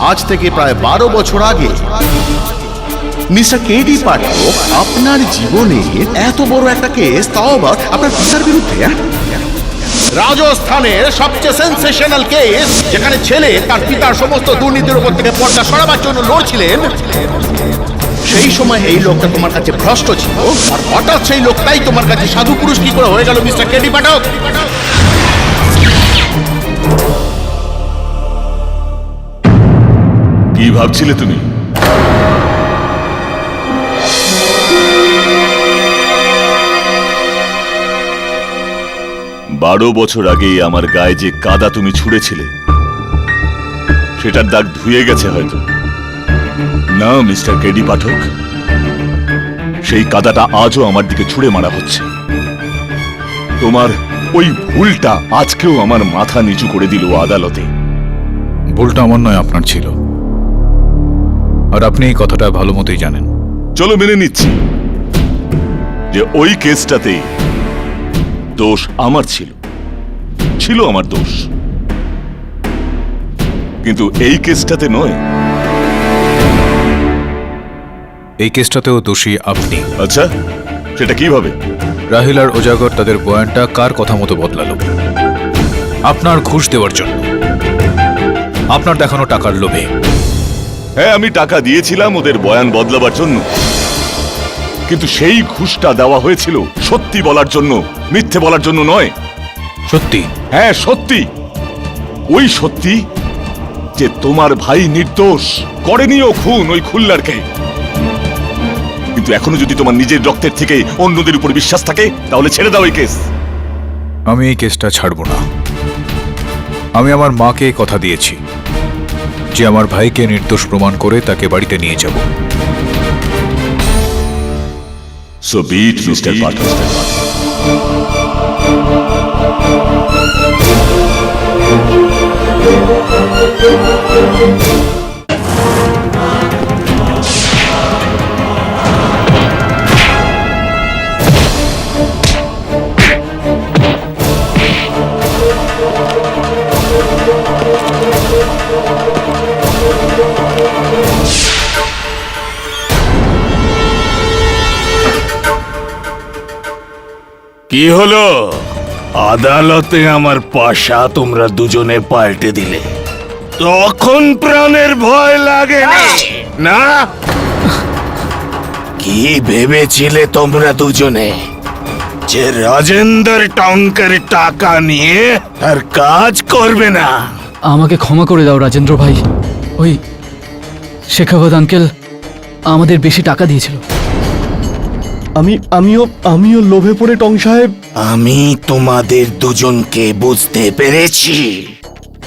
আজ থেকে প্রায় 12 বছর আগে মিস্টার কেডি পাঠক আপনার জীবনে এত বড় একটা কেস, তাও আবার আপনার পিতার বিরুদ্ধে। রাজস্থানের সবচেয়ে সেন্সেশনাল কেস, যেখানে ছেলে তার পিতার সমস্ত দুর্নীতির উপর থেকে পর্দা সরাবার জন্য লড়ছিলেন। সেই সময় এই লোকটা তোমার কাছে ভ্রষ্ট ছিল, আর হঠাৎ সেই লোকটাই তোমার কাছে সাধু পুরুষ কি করে হয়ে গেল মিস্টার কেডি পাঠক? কি ভাবছিলে তুমি? 12 বছর আগে আমার গায়ে যে কাদা তুমি ছুঁড়েছিলে, সেটার দাগ ধুয়ে গেছে হয়তো না মিস্টার কেডি পাঠক। সেই কাদাটা আজও আমার দিকে ছুঁড়ে মারা হচ্ছে। তোমার ওই ভুলটা আজকেও আমার মাথা নিচু করে দিল আদালতে। ভুলটা আমার নয়, আপনার ছিল, আর আপনি এই কথাটা ভালো মতোই জানেন। চলো মেনে নিচ্ছি যে ওই কেসটাতে দোষ আমার ছিল আমার দোষ, কিন্তু এই কেসটাতে নয়। এই কেসটাতেও দোষী আপনি। আচ্ছা, সেটা কিভাবে? রাহিল আর ওজাগর তাদের বয়ানটা কার কথা মতো বদলালো? আপনার ঘুষ দেওয়ার জন্য, আপনার দেখানো টাকার লোভে। হ্যাঁ, আমি টাকা দিয়েছিলাম ওদের বয়ান বদলাবার জন্য, কিন্তু সেই ঘুষটা দেওয়া হয়েছিল সত্যি বলার জন্য, মিথ্যে বলার জন্য নয়। সত্যি? হ্যাঁ সত্যি। ওই সত্যি যে তোমার ভাই নির্দোষ, করেনি ও খুন ওই খুল্লারকে। কিন্তু এখনো যদি তোমার নিজের রক্তের থেকে অন্যদের উপর বিশ্বাস থাকে, তাহলে ছেড়ে দাও এই কেস। আমি এই কেসটা ছাড়ব না। আমি আমার মাকে কথা দিয়েছি যে আমার ভাইকে নির্দোষ প্রমাণ করে তাকে বাড়িতে নিয়ে যাব। সো বি ইট মিস্টার পাঠক। কি হলো? আদালতে আমার পাশা তোমরা দুজনে পাল্টে দিলে, তখন প্রাণের ভয় লাগে না? কি ভেবেছিলে তোমরা দুজনে যে রাজেন্দ্র টঙ্কের টাকা নিয়ে আর কাজ করবে না? আমাকে ক্ষমা করে দাও রাজেন্দ্র ভাই, ওই শেখাবত আঙ্কেল আমাদের বেশি টাকা দিয়েছিল। আমিও লোভে পড়ে টং সাহেব। আমি তোমাদের দুজনকে বুঝতে পেরেছি।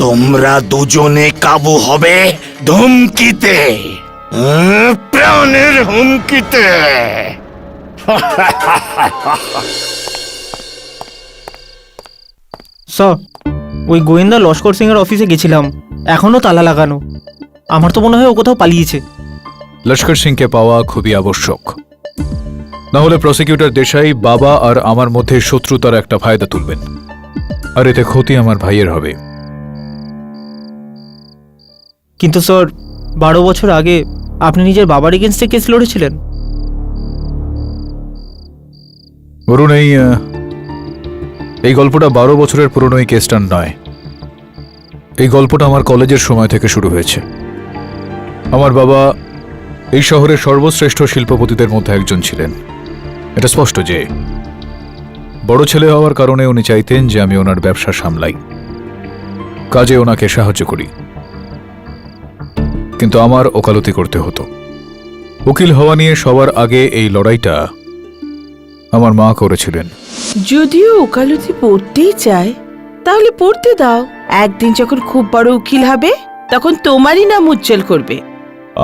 তোমরা দুজনে কাবু হবে ধমকিতে, প্রাণের হুমকিতে। স্যার, ওই গোয়েন্দা লস্কর সিং এর অফিসে গেছিলাম, এখনো তালা লাগানো। আমার তো মনে হয় ও কোথাও পালিয়েছে। লস্কর সিংকে পাওয়া খুবই আবশ্যক, না হলে প্রসিকিউটর দেশাই বাবা আর আমার মধ্যে শত্রুতার একটা ফায়দা তুলবেন, আর এতে ক্ষতি আমার ভাইয়ের হবে। কিন্তু স্যার, 12 বছর আগে আপনি নিজের বাবার এগেনস্টে কেস লড়েছিলেন। বলুন, এই গল্পটা 12 বছরের পুরনো এই কেসটার নয়। এই গল্পটা আমার কলেজের সময় থেকে শুরু হয়েছে। আমার বাবা এই শহরের সর্বশ্রেষ্ঠ শিল্পপতিদের মধ্যে একজন ছিলেন। এটা স্পষ্ট যে বড় ছেলে হওয়ার কারণে উনি চাইতেন যে আমি ওনার ব্যবসা সামলাই, কাজে ওনাকে সাহায্য করি। কিন্তু আমার ওকালতি করতে হতো। উকিল হওয়া নিয়ে সবার আগে এই লড়াইটা আমার মা করেছিলেন। যদিও ওকালতি পড়তেই চায়, তাহলে পড়তে দাও। একদিন যখন খুব বড় উকিল হবে, তখন তোমারই নাম উজ্জ্বল করবে।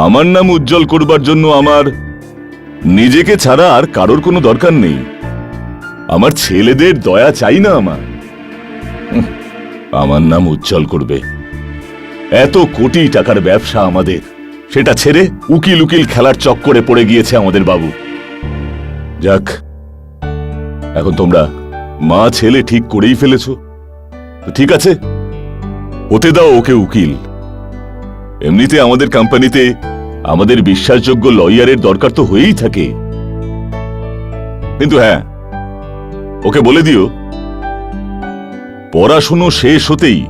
আমার নাম উজ্জ্বল করবার জন্য আমার নিজেকে ছাড়া আর কারোর কোনো দরকার নেই। আমার ছেলেদের দয়া চাই না আমার নাম উজ্জ্বল করবে। এত কোটি টাকার ব্যবসা আমাদের, সেটা ছেড়ে উকিল উকিল খেলার চক্করে পড়ে গিয়েছে আমাদের বাবু। যাক, এখন তোমরা মা ছেলে ঠিক করেই ফেলেছো, ঠিক আছে, হতে দাও ওকে উকিল। এমনিতে আমাদের কোম্পানিতে আমাদের বিশ্বাসযোগ্য লয়ারের দরকার তো হয়েই থাকে। কিন্তু হ্যাঁ, ওকে বলে দিও পড়াশুনো শেষ হতেই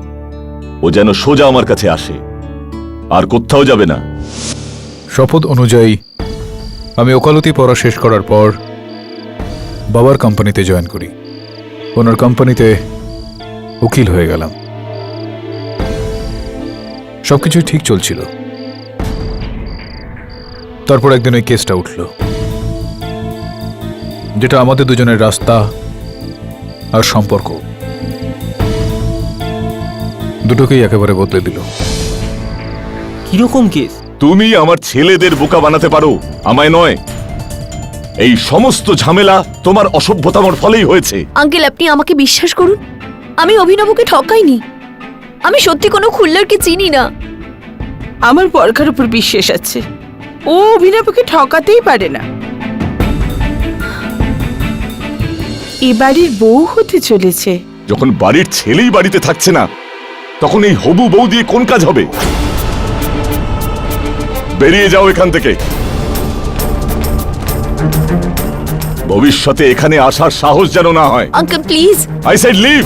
ও যেন সোজা আমার কাছে আসে, আর কোথাও যাবে না। শপথ অনুযায়ী আমি ওকালতি পড়া শেষ করার পর বাবার কোম্পানিতে জয়েন করি। ওনার কোম্পানিতে উকিল হয়ে গেলাম। সবকিছুই ঠিক চলছিল। তারপর একদিন ওই কেসটা উঠল, যেটা আমাদের দুজনের রাস্তা আর সম্পর্ক দুটোকেই একেবারে বদলে দিল। কিরকম কেস? তুমি আমার ছেলেদের বোকা বানাতে পারো, আমায় নয়। এই সমস্ত ঝামেলা তোমার অসভ্যতার ফলেই হয়েছে। আঙ্কেল, আপনি আমাকে বিশ্বাস করুন, আমি অভিনবকে ঠকাইনি। আমি সত্যি কোনো খুল্লারকে চিনি না। আমার বরখার উপর বিশ্বাস আছে, ও অভিনবকে ঠকাতেই পারে না। এ বাড়ির বউ হতে চলেছে। যখন বাড়ির ছেলেই বাড়িতে থাকছে না, তখন এই হবু বউ দিয়ে কোন কাজ হবে? বেরিয়ে যাও এখান থেকে। ভবিষ্যতে এখানে আসার সাহস যেন না হয়। Uncle please. I said leave.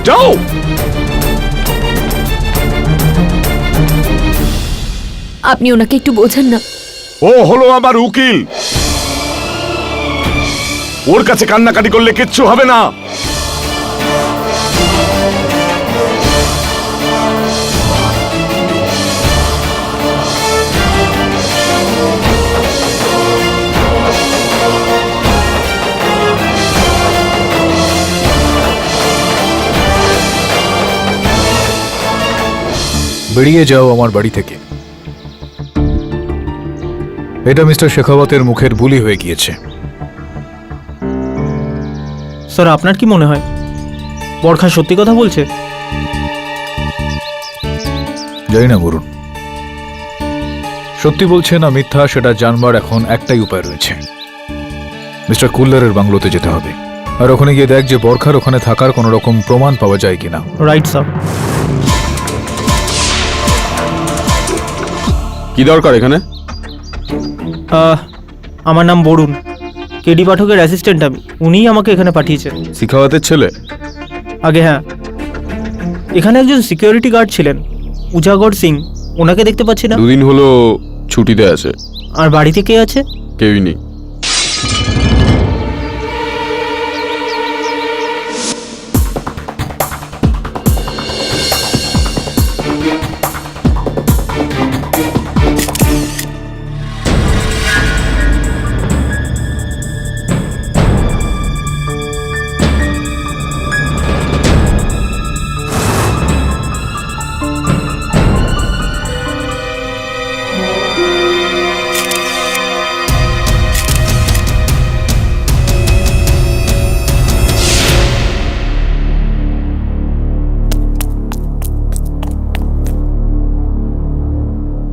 যাও। আপনি ওনাকে একটু বোঝান না। ও হলো আমার উকিল, ওর কাছে কান্নাকাটি করলে কিচ্ছু হবে না। বেরিয়ে যাও আমার বাড়ি থেকে। এটা মিস্টার শেখাওয়াতের মুখের বুলি হয়ে গিয়েছে। স্যার, আপনার কি মনে হয় বরখা সত্যি কথা বলছে? জানি না বরুণ, সত্যি বলছে না মিথ্যা সেটা জানবার এখন একটাই উপায় রয়েছে। মিস্টার কুল্লারের বাংলোতে যেতে হবে, আর ওখানে গিয়ে দেখ যে বরখার ওখানে থাকার কোনো রকম প্রমাণ পাওয়া যায় কিনা। Right sir. কি দরকার এখানে? আমার নাম বরুণ, কেডি পাঠকের অ্যাসিস্ট্যান্ট আমি। উনিই আমাকে এখানে পাঠিয়েছেন। শিখাওয়াতের ছেলে? আগে হ্যাঁ, এখানে একজন সিকিউরিটি গার্ড ছিলেন, উজাগর সিং। ওনাকে দেখতে পাচ্ছি না। দুদিন হলো ছুটিতে আছে। আর বাড়িতে কে আছে? কেউই নেই।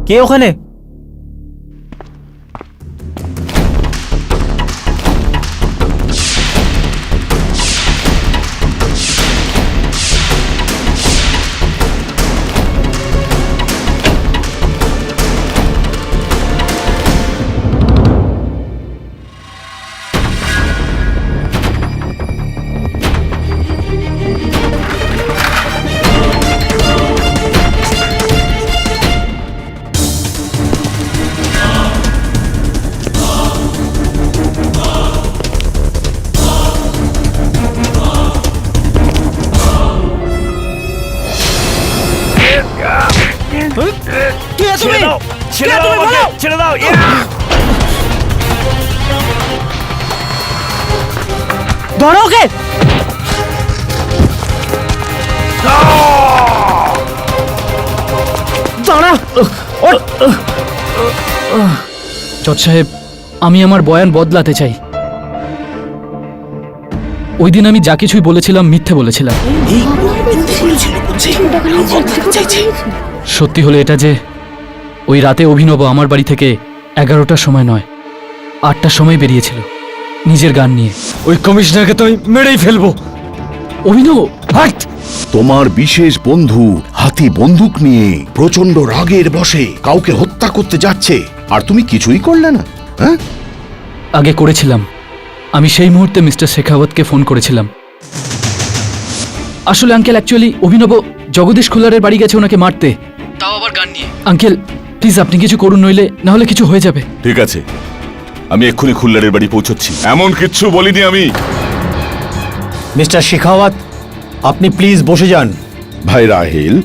কে ওখানে? ছেড়ে দাও। ধরো ওকে। দাঁড়া। জজ সাহেব, আমি আমার বয়ান বদলাতে চাই। ওই দিন আমি যা কিছুই বলেছিলাম মিথ্যে বলেছিলাম। সত্যি হলো এটা যে ওই রাতে অভিনব আমার বাড়ি থেকে 11টার সময় নয়, 8টার সময় বেরিয়েছিল নিজের গান নিয়ে। ওই কমিশনারকে তো আমি মেরেই ফেলবো। অভিনব, হাট! তোমার বিশেষ বন্ধু হাতি বন্দুক নিয়ে প্রচন্ড রাগের বশে কাউকে হত্যা করতে যাচ্ছে, আর তুমি কিছুই করলে না। হ্যাঁ, আগে করেছিলাম। আমি সেই মুহূর্তে মিস্টার শেখাওয়াতকে ফোন করেছিলাম। আসলে আঙ্কেল অ্যাকচুয়ালি অভিনব জগদীশ খুল্লারের বাড়ি গেছে ওনাকে মারতে, তাও আবার গান নিয়ে। আঙ্কেল প্লিজ আপনি কিছু করুন, নইলে না হলে কিছু হয়ে যাবে। ঠিক আছে, আমি এক্ষুনি খুল্লারের বাড়ি পৌঁছচ্ছি। এমন কিচ্ছু বলিনি আমি। মিস্টার শেখাওয়াত, আপনি প্লিজ বসে যান। ভাই রাহেল,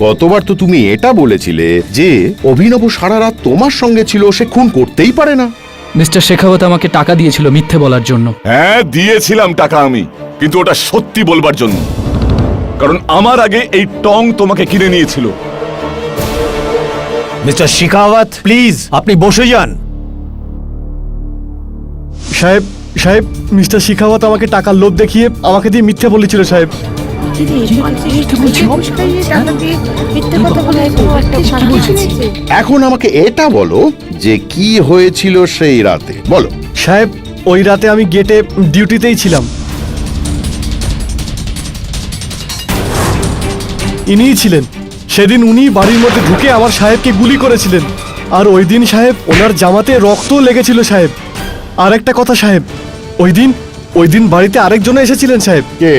কতবার তো তুমি এটা বলেছিলে যে অভিনব সারা রাত তোমার সঙ্গে ছিল, সে খুন করতেই পারে না। মিস্টার শেখাওয়াত আমাকে টাকা দিয়েছিল মিথ্যে বলার জন্য। হ্যাঁ, দিয়েছিলাম টাকা আমি, কিন্তু ওটা সত্যি বলবার জন্য। কারণ আমার আগে এই টং তোমাকে কিনে নিয়েছিল। মিস্টার শেখাওয়াত প্লিজ আপনি বসে যান। সাহেব সাহেব, মিস্টার শিখাওয়াত আমাকে টাকার লোভ দেখিয়ে আমাকে দিয়ে মিথ্যে বলেছিল সাহেব। এখন আমাকে এটা বলো যে কি হয়েছিল সেই রাতে, বলো। সাহেব, ওই রাতে আমি গেটে ডিউটিতেই ছিলাম। ইনিই ছিলেন সেদিন, উনি বাড়ির মধ্যে ঢুকে আমার সাহেবকে গুলি করেছিলেন। আর ওই দিন সাহেব ওনার জামাতে রক্তও লেগেছিল সাহেব। আর একটা কথা সাহেব, ওই দিন বাড়িতে আরেকজন এসেছিলেন সাহেব। কে?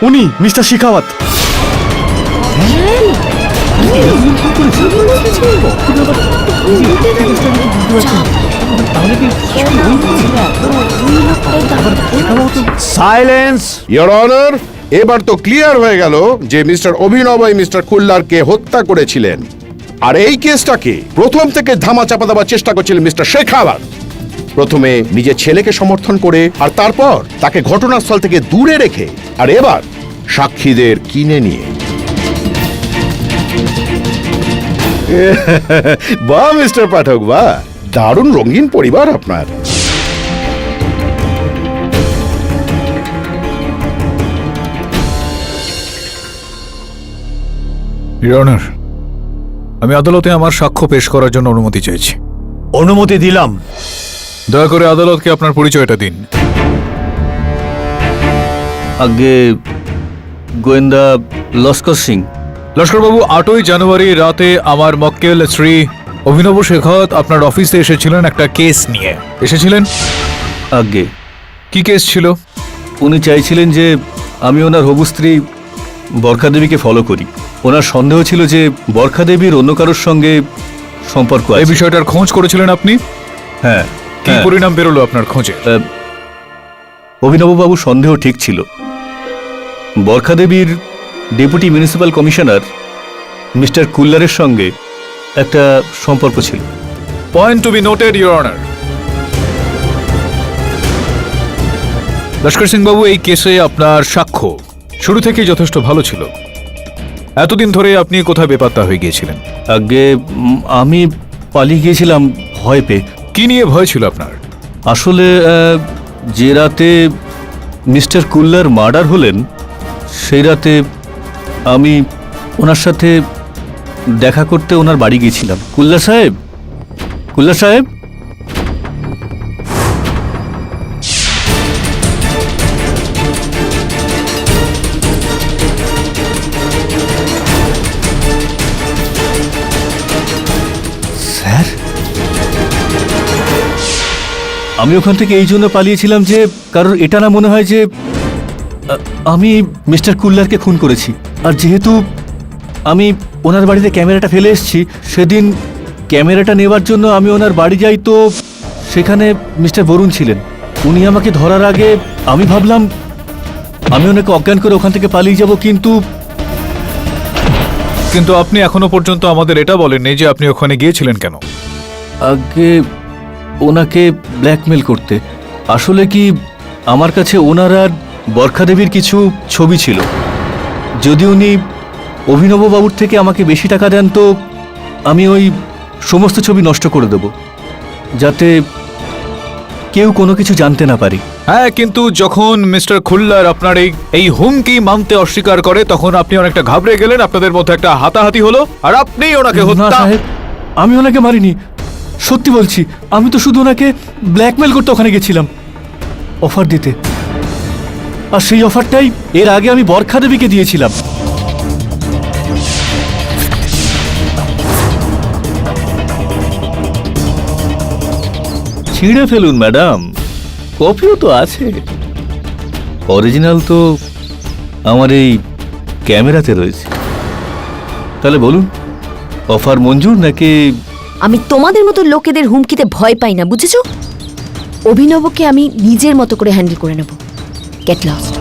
উনি মিস্টার শিখাওয়াত। সাইলেন্স। ইওর অনার, এবার তো ক্লিয়ার হয়ে গেল যে মিস্টার অভিনব মিস্টার খুল্লারকে হত্যা করেছিলেন, আর এই কেসটাকে প্রথম থেকে ধামা চাপা দেওয়ার চেষ্টা করছিলেন মিস্টার শেখাওয়াত। প্রথমে নিজের ছেলেকে সমর্থন করে, আর তারপর তাকে ঘটনাস্থল থেকে দূরে রেখে, আর এবার সাক্ষীদের কিনে নিয়ে। বাহ মিস্টার পাঠক, বাহ, দারুণ রঙিন পরিবার আপনার। ইওর অনার, আমি আদালতে আমার সাক্ষ্য পেশ করার জন্য অনুমতি চাইছি। অনুমতি দিলাম। দয়া করে আদালতকে আপনার পরিচয়টা দিন। আগে গোয়েন্দা লস্কর সিং। লস্করবাবু, 8ই জানুয়ারি রাতে আমার মক্কেল শ্রী অভিনব শেখাওয়াত আপনার অফিসে এসেছিলেন একটা কেস নিয়ে। এসেছিলেন? আগে কি কেস ছিল? উনি চাইছিলেন যে আমি ওনার হবু স্ত্রী বরখা দেবীকে ফলো করি। ওনার সন্দেহ ছিল যে বরখা দেবীর অন্য কারোর সঙ্গে সম্পর্ক এই আছে। বিষয়টার খোঁজ করেছিলেন আপনি? হ্যাঁ। কি পরিণাম বেরোলো আপনার খোঁজে? অভিনববাবু সন্দেহ ঠিক ছিল। বরখা দেবীর ডেপুটি মিউনিসিপ্যাল কমিশনার মিস্টার কুল্লারের সঙ্গে একটা সম্পর্ক ছিল। Point to be noted your honour. Laskar Singh Babu, এই কেসে আপনার সাক্ষ্য শুরু থেকেই যথেষ্ট ভালো ছিল। এতদিন ধরে আপনি কোথায় বেপাত্তা হয়ে গিয়েছিলেন? আগে আমি পালিয়ে গিয়েছিলাম ভয় পেয়ে। কি নিয়ে ভয় ছিল আপনার? আসলে যে রাতে মিস্টার কুল্লার মার্ডার হলেন সেই রাতে আমি ওনার সাথে দেখা করতে ওনার বাড়ি গিয়েছিলাম। কুল্লার সাহেব, কুল্লার সাহেব, স্যার, আমি ওখান থেকে এই জন্য পালিয়েছিলাম যে কারণ এটা না মনে হয় যে আমি মিস্টার কুল্লারকে খুন করেছি। আর যেহেতু আমি ওনার বাড়িতে ক্যামেরাটা ফেলে এসেছি, সেদিন ক্যামেরাটা নেওয়ার জন্য আমি ওনার বাড়ি যাই, তো সেখানে মিস্টার বরুণ ছিলেন। উনি আমাকে ধরার আগে আমি ভাবলাম আমি ওনাকে অজ্ঞান করে ওখান থেকে পালিয়ে যাব, কিন্তু আপনি এখনো পর্যন্ত আমাদের এটা বলেননি যে আপনি ওখানে গিয়েছিলেন কেন। আগে ওনাকে ব্ল্যাকমেল করতে। আসলে কি আমার কাছে ওনার আর বরখা দেবীর কিছু ছবি ছিল। যদি উনি অভিনববাবুর থেকে আমাকে বেশি টাকা দেন তো আমি ওই সমস্ত ছবি নষ্ট করে দেব, যাতে কেউ কোনো কিছু জানতে না পারে। হ্যাঁ, কিন্তু যখন মিস্টার খুল্লার আপনার এই হুমকি মানতে অস্বীকার করে তখন আপনি অনেকটা ঘাবড়ে গেলেন, আপনাদের মধ্যে একটা হাতাহাতি হলো, আর আপনি ওনাকে না হত্যা। সাহেব, আমি ওনাকে মারিনি, সত্যি বলছি। আমি তো শুধু ওনাকে ব্ল্যাকমেল করতে ওখানে গেছিলাম। অফার দিতে, আর সেই অফারটাই এর আগে আমি বরখা দেবীকে দিয়েছিলাম। ছিঁড়ে ফেলুন ম্যাডাম, কপিও তো আছে, অরিজিনাল তো আমার এই ক্যামেরাতে রয়েছে। তাহলে বলুন, অফার মঞ্জুর নাকি? আমি তোমাদের মতো লোকেদের হুমকিতে ভয় পাই না, বুঝেছো? অভিনবকে আমি নিজের মতো করে হ্যান্ডেল করে নেব। Get lost.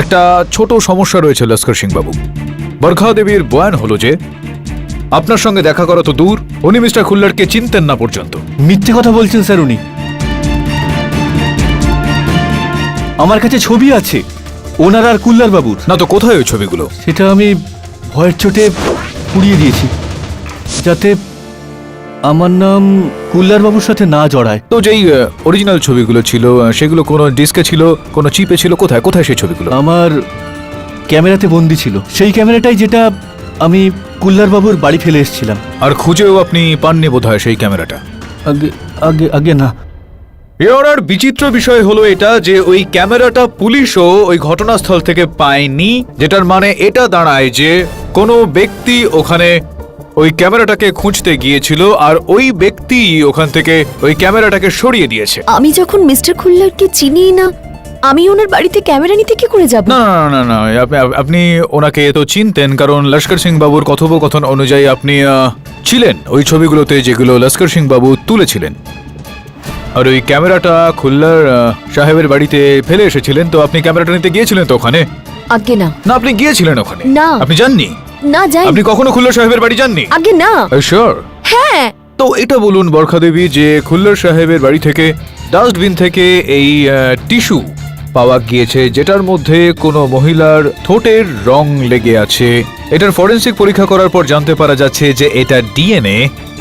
একটা ছোট সমস্যা রয়েছে লস্কর সিং বাবু। বরখা দেবীর বয়ান হলো যে আপনার সঙ্গে দেখা করা তো দূর, উনি মিস্টার খুল্লারকে চিনতেন না পর্যন্ত। মিথ্যে কথা বলছেন স্যার উনি। আমার কাছে ছবি আছে ওনার আর কুল্লার বাবুর। না তো কোথায় ওই ছবিগুলো? সেটা আমি ভয়ের চোটে পুড়িয়ে দিয়েছি, যাতে আমার নাম কুল্লার বাবুর সাথে না জড়ায়। তো যেই অরিজিনাল ছবিগুলো ছিল সেগুলো কোনো ডিস্কে ছিল, কোনো চিপে ছিল, কোথায় কোথায় সেই ছবিগুলো? আমার ক্যামেরাতে বন্দি ছিল, সেই ক্যামেরাটাই যেটা আমি কুল্লার বাবুর বাড়ি ফেলে এসেছিলাম। আর খুঁজেও আপনি পাননি বোধহয় সেই ক্যামেরাটা? আগে আগে আগে না। আর বিচিত্র বিষয় হলো এটা যে ওই ক্যামেরাটা পুলিশও ওই ঘটনাস্থল থেকে পায়নি, যেটার মানে এটা দাঁড়ায় যে কোনো ব্যক্তি ওখানে ওই ক্যামেরাটাকে খুঁজতে গিয়েছিল আর ওই ব্যক্তি ওখান থেকে ওই ক্যামেরাটাকে সরিয়ে দিয়েছে। আমি যখন মিস্টার খুল্লারকে চিনি না, আমি ওনার বাড়িতে ক্যামেরা নিতে কি করে যাব? না না না না, আপনি ওনাকে তো চিনতেন, কারণ লস্কর সিং বাবুর কথোপকথন অনুযায়ী আপনি ছিলেন ওই ছবিগুলোতে যেগুলো লস্কর সিং বাবু তুলেছিলেন। আর ওই ক্যামেরাটা খুল্লার সাহেবের বাড়িতে ফেলে এসেছিলেন, তো আপনি ক্যামেরাটা নিতে গিয়েছিলেন তো ওখানে? আগে না। না, আপনি গিয়েছিলেন ওখানে? না। আপনি যাননি? না যাই। আপনি কখনো খুল্লার সাহেবের বাড়ি যাননি? আগে না। শিওর? হ্যাঁ। তো এটা বলুন বরখা দেবী যে খুল্লার সাহেবের বাড়ি থেকে ডাস্টবিন থেকে এই টিস্যু পাওয়া গিয়েছে, যেটার মধ্যে কোনো মহিলার ঠোঁটের রং লেগে আছে। এটার ফরেনসিক পরীক্ষা করার পর জানতে পারা যাচ্ছে যে এটা ডিএনএ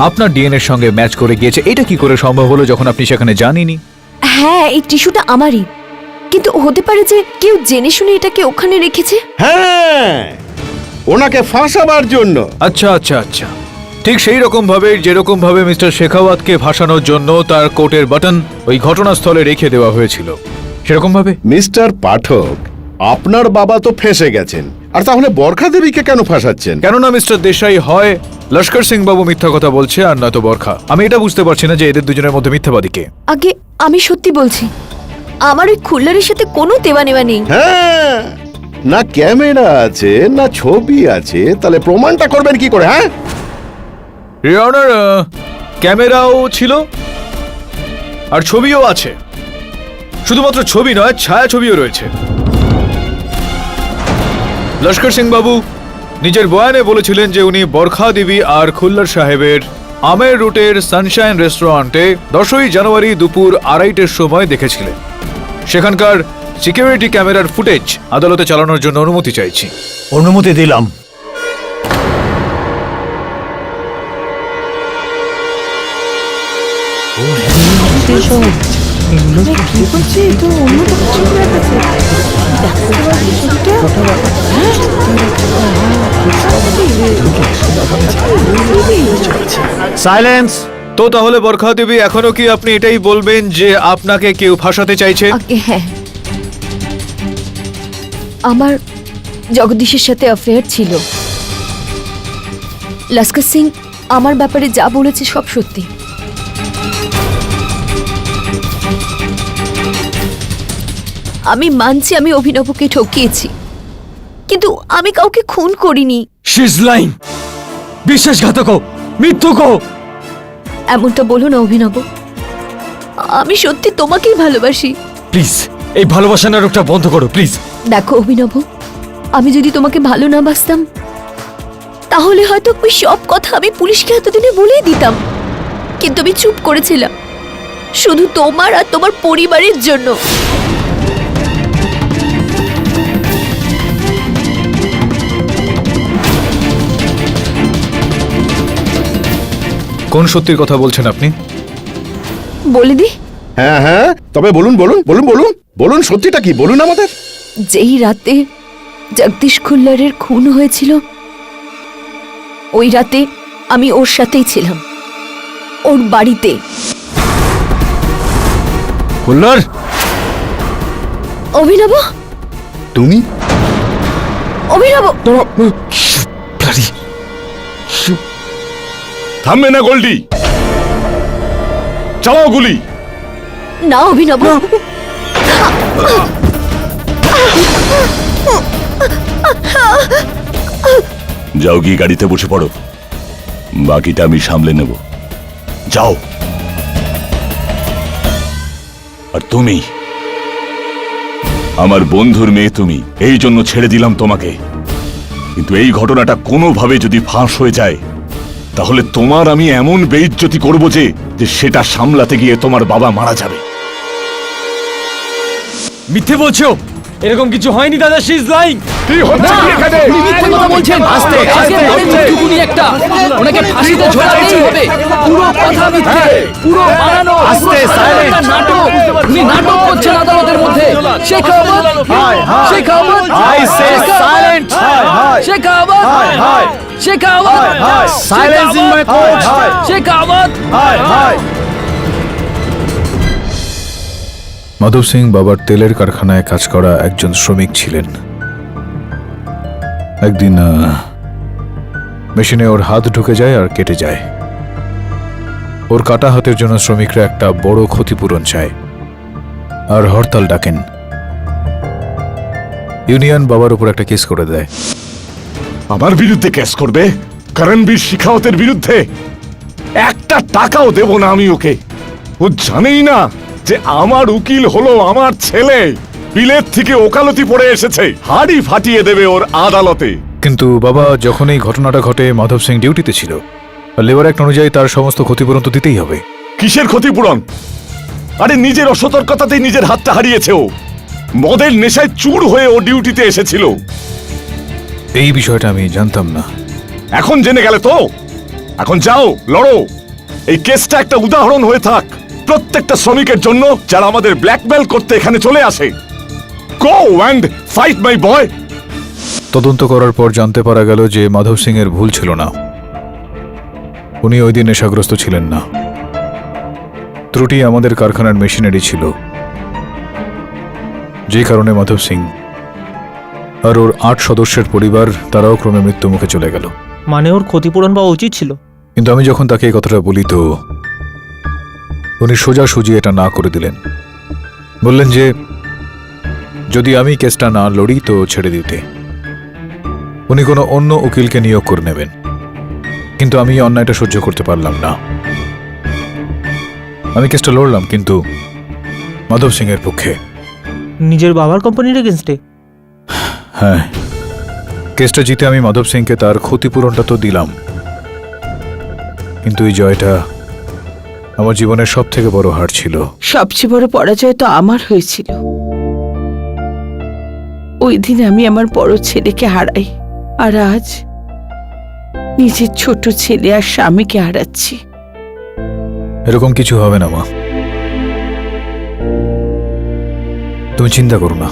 আপনার ডিএনএর সঙ্গে ম্যাচ করে গিয়েছে। এটা কি করে সম্ভব হলো যখন আপনি সেখানে জানেননি? হ্যাঁ, এই টিস্যুটা আমারই, কিন্তু হতে পারে যে কেউ জেনে শুনে এটাকে ওখানে রেখেছে। হ্যাঁ, ওনাকে ফাঁসাবার জন্য। আচ্ছা আচ্ছা আচ্ছা, ঠিক সেই রকম ভাবে যেরকম ভাবে মিস্টার শেখাওয়াতকে ভাসানোর জন্য তার কোটের বাটন ওই ঘটনাস্থলে রেখে দেওয়া হয়েছিল, সেরকম ভাবে। মিস্টার পাঠক, আপনার বাবা তো ফেঁসে গেছেন, আর তাহলে বরখা দেবীকে কেন ফাঁসাচ্ছেন? কেননা মিস্টার দেশাই হয় লস্কর সিং বাবু মিথ্যা কথা বলছে আর নয়তো বরখা। আমি এটা বুঝতে পারছি না যে এদের দুজনের মধ্যে মিথ্যাবাদী কে। আগে আমি সত্যি বলছি, আমার ওই খুল্লারের সাথে কোনো দেওয়া নেওয়া নেই। হ্যাঁ, না ক্যামেরা আছে না ছবি আছে, তাহলে প্রমাণটা করবেন কি করে? হ্যাঁ, রিওনার ক্যামেরাও ছিল আর ছবিও আছে, শুধুমাত্র ছবি নয়, ছায়া ছবিও রয়েছে। লস্কর সিং বাবু নিজের বয়ানে বলেছিলেন যে উনি বরখা দেবী আর খুল্লার সাহেবের আমের রুটের সানশাইন রেস্টুরেন্টে 10ই জানুয়ারি দুপুর 2:30টার সময় দেখেছিলেন। সেখানকার সিকিউরিটি ক্যামেরার ফুটেজ আদালতে চালানোর জন্য অনুমতি চাইছি। অনুমতি দিলাম। সাইলেন্স। তো তাহলে বরখা দেবী, এখনো কি আপনি এটাই বলবেন যে আপনাকে কেউ ফাঁসাতে চাইছে? আগে হ্যাঁ, আমার জগদীশের সাথে অ্যাফেয়ার ছিল। লস্কর সিং আমার ব্যাপারে যা বলেছে সব সত্যি। আমি মানছি আমি অভিনবকে ঠকিয়েছি, কিন্তু আমি কাউকে খুন করিনি। শিজলাইন, বিশ্বাসঘাতক, মিথ্যুক। এমনটা বলো না অভিনব, আমি সত্যি তোমাকেই ভালোবাসি। প্লিজ এই ভালোবাসা নাটকটা বন্ধ করো প্লিজ। দেখো অভিনব, আমি যদি তোমাকে ভালো না বাসতাম তাহলে হয়তো ওই সব কথা আমি পুলিশকে এতদিনে বলেই দিতাম, কিন্তু আমি চুপ করেছিলাম শুধু তোমার আর তোমার পরিবারের জন্য। কোন সত্যির কথা বলছেন আপনি? বলে দি। হ্যাঁ হ্যাঁ, তবে বলুন বলুন বলুন বলুন বলুন, সত্যিটা কি বলুন আমাদের। যেই রাতে জগদীশ খুল্লারের খুন হয়েছিল, ওই রাতে আমি ওর সাথেই ছিলাম, ওর বাড়িতে। কুল্লার অভিনব, তুমি অভিনব, থামবে না গোল্ডি, চালাও গুলি। না অভিনব, যাও গিয়ে গাড়িতে বসে পড়ো, বাকিটা আমি সামলে নেব। যাও। আর তুমি আমার বন্ধুর মেয়ে, তুমি, এই জন্য ছেড়ে দিলাম তোমাকে। কিন্তু এই ঘটনাটা কোনোভাবে যদি ফাঁস হয়ে যায়, তাহলে তোমার আমি এমন বেইজ্জতি করব যে সেটা সামলাতে গিয়ে তোমার বাবা মারা যাবে। মিথ্যে বলছো, এরকম কিছু হয়নি দাদা। She is lying. কি হচ্ছে কি এখানে? উনি মিথ্যে কথা বলছেন। আস্তে আস্তে মিথ্যুকুনি একটা, ওনাকে ফাঁসিতে ঝোলাতেই হবে। পুরো কথা মিথ্যে, পুরো বানানো। আস্তে সাইলেন্ট, নাটক। উনি নাটক করছেন আদালতের মধ্যে। Sheikh Ahmad, Sheikh Ahmad, I say silent, Sheikh Ahmad, Sheikh Ahmad, silence in my court, Sheikh Ahmad. Madhav Singh বাবার তেলের কারখানায় কাজ করা একজন শ্রমিক ছিলেন। একদিন মেশিনে ওর হাত ঢুকে যায় আর কেটে যায়। ওর কাটা হাতের জন্য শ্রমিকরা একটা বড় ক্ষতিপূরণ চায় আর হরতাল ডাকেন। ইউনিয়ন বাবার উপর একটা কেস করে দেয়। আমার বিরুদ্ধে কেস করবে? করণবীর শিখাওয়াতের বিরুদ্ধে? একটা টাকাও দেব না আমি ওকে। ও জানেই না যে আমার উকিল হলো আমার ছেলে। বিলেত থেকে ওকালতি পড়ে এসেছে, হাড়ি ফাটিয়ে দেবে ওর আদালতে। কিন্তু বাবা, যখন এই ঘটনাটা ঘটে মাধব সিং ডিউটিতে ছিল। লেবার অ্যাক্ট অনুযায়ী তার সমস্ত ক্ষতিপূরণ তো দিতেই হবে। কিসের ক্ষতিপূরণ? আরে নিজের অসতর্কতাতেই নিজের হাতটা হারিয়েছে ও। মদের নেশায় চুর হয়ে ও ডিউটিতে এসেছিল। এই বিষয়টা আমি জানতাম না। এখন জেনে গেলে তো? এখন যাও, লড়ো। এই কেসটা একটা উদাহরণ হয়ে থাক প্রত্যেকটা শ্রমিকের জন্য যারা আমাদের ব্ল্যাকমেল করতে এখানে চলে আসে। গো অ্যান্ড ফাইট মাই বয়। তদন্ত করার পর জানতে পারা গেল যে মাধব সিং এর ভুল ছিল না। উনি ওই দিন নেশাগ্রস্ত ছিলেন না। ত্রুটি আমাদের কারখানার মেশিনারি ছিল, যে কারণে মাধব সিং আর ওর 8 সদস্যের পরিবার তারাও ক্রমে মৃত্যু মুখে চলে গেল। মানে ওর ক্ষতিপূরণ পাওয়া উচিত ছিল। কিন্তু আমি যখন তাকে এই কথাটা বলি তো উনি সোজাসুজি এটা না করে দিলেন। বললেন যে যদি আমি কেসটা না লড়ি তো ছেড়ে দিতে। উনি কোনো অন্য উকিলকে নিয়োগ করে নেবেন। কিন্তু আমি এই অন্যায়টা সহ্য করতে পারলাম না। আমি কেসটা লড়লাম, কিন্তু মাধব সিং এর পক্ষে। নিজের বাবার কোম্পানির এগেনস্টে? হ্যাঁ, কেসটা জিতে আমি মাধব সিংকে তার ক্ষতিপূরণটা তো দিলাম, কিন্তু এই জয়টা আমার জীবনের সব থেকে বড় হার ছিল। সবচেয়ে বড় পরাজয় তো আমার হয়েছিল। ওই দিন আমি আমার বড় ছেলেকে হারাই, আর আজ নিজের ছোট ছেলে আর স্বামীকে হারাচ্ছি। এরকম কিছু হবে না মা, তুমি চিন্তা করো না।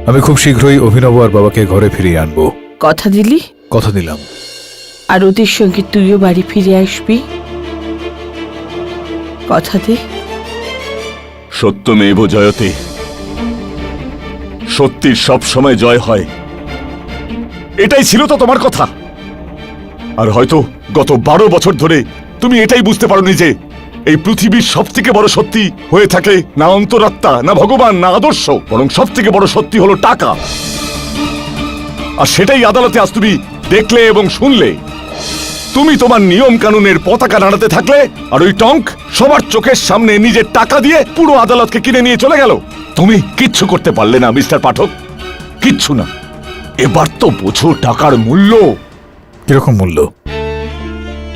আমি খুব শীঘ্রই অভিনব আর বাবাকে ঘরে ফিরিয়ে আনবো। কথা দিলি? কথা দিলাম। আর ওদের সঙ্গে তুইও বাড়ি ফিরে আসবি? কথা দে। সত্যমেব জয়তে। সত্যির সব সময় জয় হয়, এটাই ছিল তো তোমার কথা। আর হয়তো গত 12 বছর ধরে তুমি এটাই বুঝতে পারোনি যে এই পৃথিবীর সব থেকে বড় সত্যি হয়ে থাকে না অন্তরাত্মা, না ভগবান, না আদর্শ, বরং সব থেকে বড় সত্যি হলো টাকা। আর সেটাই আদালতে আজ তুমি দেখলে এবং শুনলে। তুমি তোমার নিয়ম কানুনের পতাকা নাড়াতে থাকলে আর ওই টঙ্ক সবার চোখের সামনে নিজের টাকা দিয়ে পুরো আদালতকে কিনে নিয়ে চলে গেল। তুমি কিচ্ছু করতে পারলে না মিস্টার পাঠক, কিচ্ছু না। এবার তো বোঝো টাকার মূল্য। কিরকম মূল্য?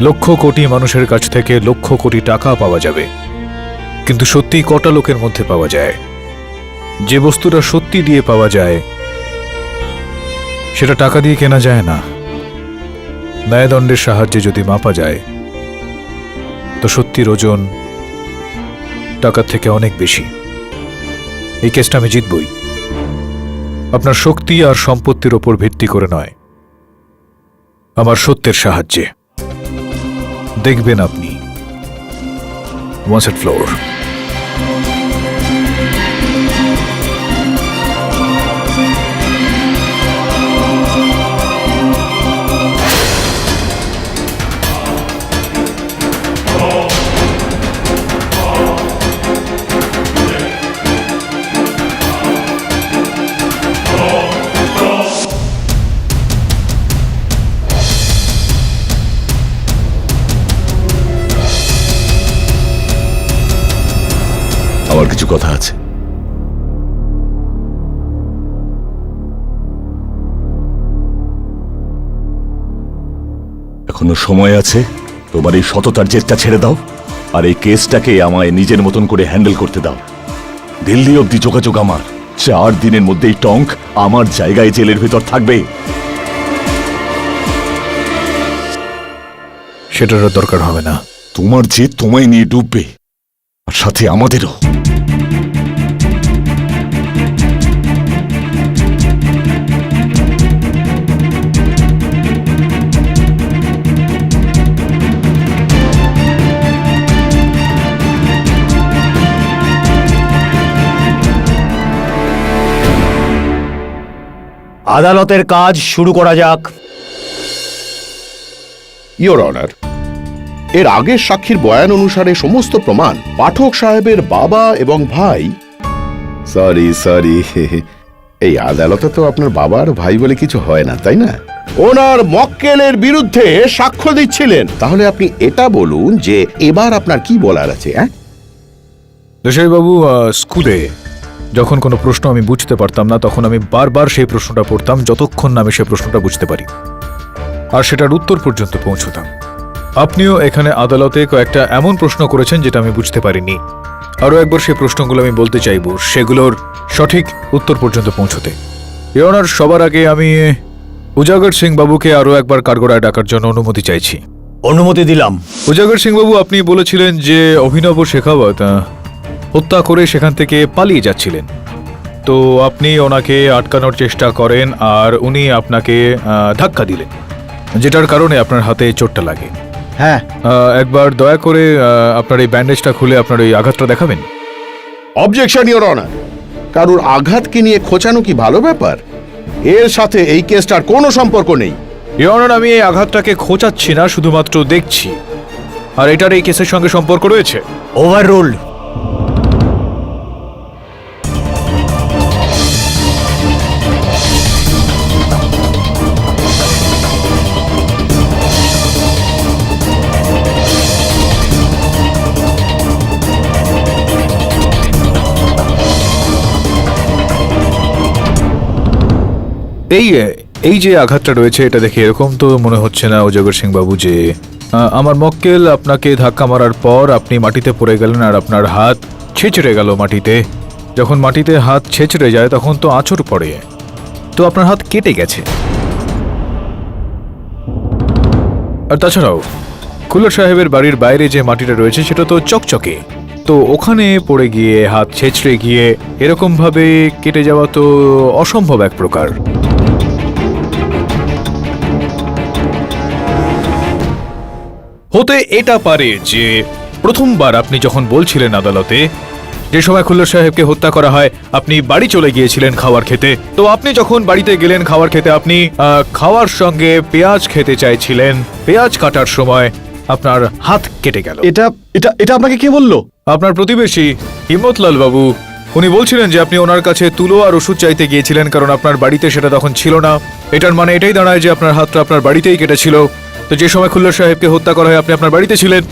লক্ষ কোটি মানুষের কাছ থেকে লক্ষ কোটি টাকা পাওয়া যাবে, কিন্তু সত্যি কটা লোকের মধ্যে পাওয়া যায়? যে বস্তুটা সত্যি দিয়ে পাওয়া যায় সেটা টাকা দিয়ে কেনা যায় না। ন্যায়দণ্ডের সাহায্যে যদি মাপা যায় তো সত্যির ওজন টাকার থেকে অনেক বেশি। এই কেসটা আমি জিতবই, আপনার শক্তি আর সম্পত্তির ওপর ভিত্তি করে নয়, আমার সত্যের সাহায্যে। দেখবেন আপনি। ওয়ান্স এট ফ্লোর। আমার কিছু কথা আছে। এখনো সময় আছে, তোমার এই সততার জেদটা ছেড়ে দাও আর এই কেসটাকে আমায় নিজের মতন করে হ্যান্ডেল করতে দাও। দিল্লি অব্দি যোগাযোগ আমার। 4 দিনের মধ্যেই টঙ্ক আমার জায়গায় জেলের ভেতর থাকবে। সেটারও দরকার হবে না। তোমার জেদ তোমায় নিয়ে ডুববে, আর সাথে আমাদেরও। আদালতের কাজ শুরু করা যাক। ইয়োর অনার, এর আগের সাক্ষীর বয়ান অনুসারে সমস্ত প্রমাণ পাঠক সাহেবের বাবা এবং ভাই। সরি এই আদালতে তো আপনার বাবার ভাই বলে কিছু হয় না, তাই না? ওনার মক্কেলের বিরুদ্ধে সাক্ষ্য দিচ্ছিলেন। তাহলে আপনি এটা বলুন যে এবার আপনার কি বলার আছে? দেশাইবাবু, স্কুলে যখন কোনো প্রশ্ন আমি বুঝতে পারতাম না, তখন আমি বারবার সেই প্রশ্নটা পড়তাম যতক্ষণ না আমি সেই প্রশ্নটা বুঝতে পারি, আর সেটার উত্তর পর্যন্ত পৌঁছতাম। আপনিও এখানে আদালতে কয়েকটা এমন প্রশ্ন করেছেন যেটা আমি বুঝতে পারিনি। আরও একবার সেই প্রশ্নগুলো আমি বলতে চাইব, সেগুলোর সঠিক উত্তর পর্যন্ত পৌঁছতে। ইওনার, সবার আগে আমি উজাগর সিং বাবুকে আরও একবার কাঠগড়ায় ডাকার জন্য অনুমতি চাইছি। অনুমতি দিলাম। উজাগর সিং বাবু, আপনি বলেছিলেন যে অভিনব শেখাওয়াত হত্যা করে সেখান থেকে পালিয়ে যাচ্ছিলেন, তো আপনি ওনাকে আটকানোর চেষ্টা করেন আর উনি আপনাকে ধাক্কা দিলেন, যেটার কারণে আপনার হাতে চোটটা লাগে। হ্যাঁ। একবার দয়া করে আপনার এই ব্যান্ডেজটা খুলে আপনার এই আঘাতটা দেখাবেন। Objection your honour. কারুর আঘাতকে নিয়ে খোঁচানো কি ভালো ব্যাপার? এর সাথে এই কেসটার কোনো সম্পর্ক নেই। ইওনার, আমি এই আঘাতটাকে খোঁচাচ্ছি না, শুধুমাত্র দেখছি, আর এটার এই কেসের সঙ্গে সম্পর্ক রয়েছে। ওভাররুলড। এই যে আঘাতটা রয়েছে, এটা দেখে এরকম তো মনে হচ্ছে না উজাগর সিং বাবু যে আমার মক্কেল আপনাকে ধাক্কা মারার পর আপনি মাটিতে পড়ে গেলেন আর আপনার হাত ছেঁচড়ে গেল মাটিতে। যখন মাটিতে হাত ছেঁচড়ে যায় তখন তো আঁচড় পড়ে, তো আপনার হাত কেটে গেছে। আর তাছাড়াও কুল্লার সাহেবের বাড়ির বাইরে যে মাটিটা রয়েছে সেটা তো চকচকে, তো ওখানে পড়ে গিয়ে হাত ছেঁচড়ে গিয়ে এরকম ভাবে কেটে যাওয়া তো অসম্ভব এক প্রকার। হতে এটা পারে যে প্রথমবার আপনি যখন বলছিলেন আদালতে, যে সময় খুল্লার সাহেবকে হত্যা করা হয়, আপনি বাড়ি চলে গিয়েছিলেন খাবার খেতে, তো আপনি যখন বাড়িতে গেলেন খাবার খেতে, আপনি খাওয়ার সঙ্গে পেঁয়াজ খেতে চাইছিলেন, পেঁয়াজ কাটার সময় আপনার হাত কেটে গেল। এটা এটা এটা আপনাকে কে বললো? আপনার প্রতিবেশী হিম্মতলাল বাবু। উনি বলছিলেন যে আপনি ওনার কাছে তুলো আর ওষুধ চাইতে গিয়েছিলেন, কারণ আপনার বাড়িতে সেটা তখন ছিল না। এটার মানে এটাই দাঁড়ায় যে আপনার হাতটা আপনার বাড়িতেই কেটেছিল। তো যে সময় খুল্লার সাহেবকে হত্যা করা হয় আপনি আপনার বাড়িতে ছিলেন।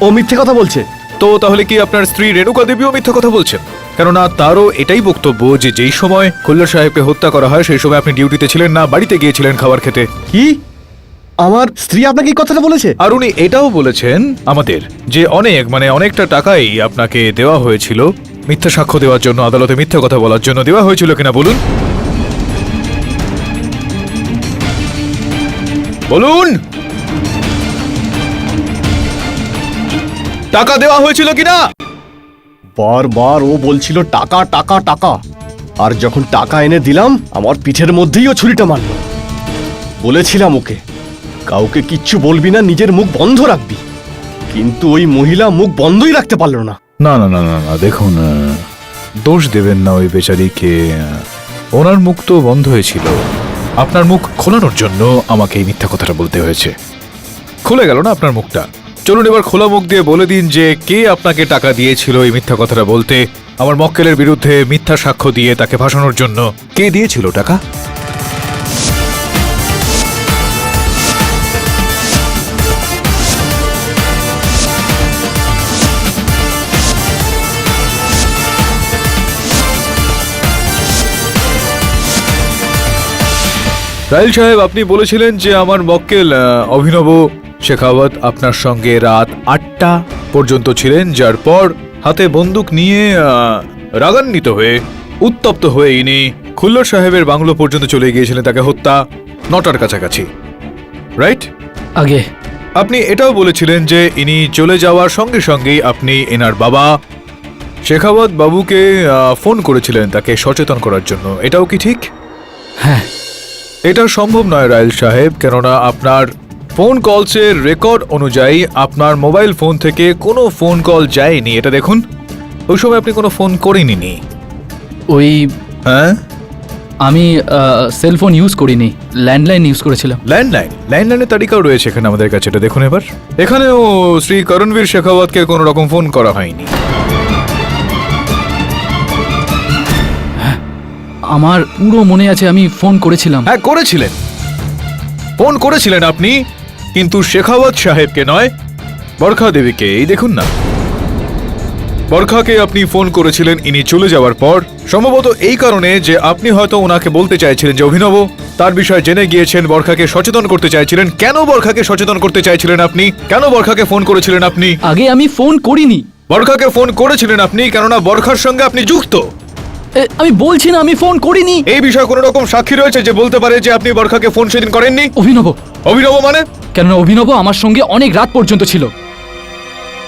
ও মিথ্যে কথা বলছে। তো তাহলে কি আপনার স্ত্রী রেণুকা দেবীও মিথ্যা কথা বলছেন? কেননা তারও এটাই বক্তব্য যে যেই সময় খুল্লার সাহেবকে হত্যা করা হয় সেই সময় আপনি ডিউটিতে ছিলেন না, বাড়িতে গিয়েছিলেন খাবার খেতে। কি আমার স্ত্রী আপনাকে এই কথাটা বলেছে? আর উনি এটাও বলেছেন আমাদের যে অনেকটা টাকাই আপনাকে দেওয়া হয়েছিল মিথ্যা সাক্ষ্য দেওয়ার জন্য, আদালতে মিথ্যা কথা বলার জন্য দেওয়া হয়েছিল কিনা বলুন বলুন, টাকা দেওয়া হয়েছিল কিনা? বারবার ও বলছিল টাকা টাকা টাকা, আর যখন টাকা এনে দিলাম আমার পিঠের মধ্যেই ও ছুরিটা মারল। বলেছিলাম ওকে কাউকে কিচ্ছু বলবি না, নিজের মুখ বন্ধ রাখবি, কিন্তু ওই মহিলা মুখ বন্ধই রাখতে পারলো না। না না না না না, দেখুন, দোষ দেবেন না ওই বেচারিকে। ওনার মুখ তো বন্ধ হয়েছিল, আপনার মুখ খোলানোর জন্য আমাকে এই মিথ্যা কথাটা বলতে হয়েছে। খুলে গেল না আপনার মুখটা। চলুন এবার খোলা মুখ দিয়ে বলে দিন যে কে আপনাকে টাকা দিয়েছিল এই মিথ্যা কথাটা বলতে, আমার মক্কেলের বিরুদ্ধে মিথ্যা সাক্ষ্য দিয়ে তাকে ফাঁসানোর জন্য। কে দিয়েছিল টাকা? রাইল সাহেব, আপনি বলেছিলেন যে আমার মক্কেল অভিনব শেখাওয়াত আপনার সঙ্গে রাত 8টা পর্যন্ত ছিলেন, যার পর হাতে বন্দুক নিয়ে রাগান্বিত হয়ে উত্তপ্ত হয়ে ইনি খুল্লর সাহেবের বাংলো পর্যন্ত চলে গিয়েছিলেন তাকে হত্যা 9টার কাছাকাছি, রাইট? আগে আপনি এটাও বলেছিলেন যে ইনি চলে যাওয়ার সঙ্গে সঙ্গেই আপনি এনার বাবা শেখাওয়াত বাবুকে ফোন করেছিলেন তাকে সচেতন করার জন্য, এটাও কি ঠিক? হ্যাঁ। এটা সম্ভব নয় রাইল সাহেব, কেননা আপনার ফোন কলসের রেকর্ড অনুযায়ী আপনার মোবাইল ফোন থেকে কোনো ফোন কল যায়নি। এটা দেখুন, ওই সময় আপনি কোনো ফোন করেননি। ওই হ্যাঁ, আমি সেলফোন ইউজ করিনি, ল্যান্ডলাইন ইউজ করেছিলাম। ল্যান্ডলাইনের তালিকাও রয়েছে এখানে আমাদের কাছে, এটা দেখুন এবার। এখানেও শ্রী করণবীর শেখাওয়াতকে কোনো রকম ফোন করা হয়নি। আমার পুরো মনে আছে আমি ফোন করেছিলাম। হ্যাঁ, করেছিলেন, ফোন করেছিলেন আপনি, কিন্তু শেখাওয়াত সাহেবকে নয়, বরখা দেবীকে। এই দেখুন না, বরখাকে আপনি ফোন করেছিলেন ইনি চলে যাওয়ার পর, সম্ভবত এই কারণে যে আপনি হয়তো ওনাকে বলতে চাইছিলেন যে অভিনব তার বিষয়ে জেনে গিয়েছেন, বরখাকে সচেতন করতে চাইছিলেন। কেন বরখাকে সচেতন করতে চাইছিলেন আপনি? কেন বরখাকে ফোন করেছিলেন আপনি? আগে আমি ফোন করিনি। বরখাকে ফোন করেছিলেন আপনি, কেননা বরখার সঙ্গে আপনি যুক্ত। আমি বলছি না আমি ফোন করিনি। এই বিষয়ে কোনো রকম সাক্ষী রয়েছে যে বলতে পারে যে আপনি বরখাকে ফোন সেদিন করেননি? অভিনব। অভিনব মানে? কেননা অভিনব আমার সঙ্গে অনেক রাত পর্যন্ত ছিল,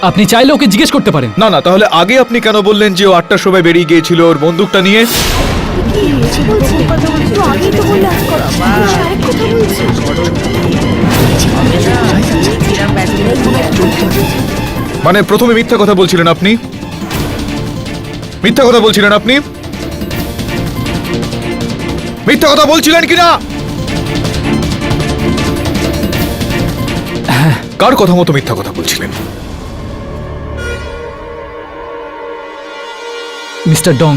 আপনি চাইলে ওকে জিজ্ঞেস করতে পারেন। না, তাহলে আগে আপনি কেন বললেন যে ও 8টার সময় বেরিয়ে গিয়েছিল ওর বন্দুকটা নিয়ে? মানে প্রথমে মিথ্যা কথা বলছিলেন আপনি? মিথ্যা কথা বলছিলেন আপনি? মিথ্যা কথা বলছিলেন কিনা? কার কথা মতো মিথ্যা কথা বলছিলেন? মিস্টার ডং।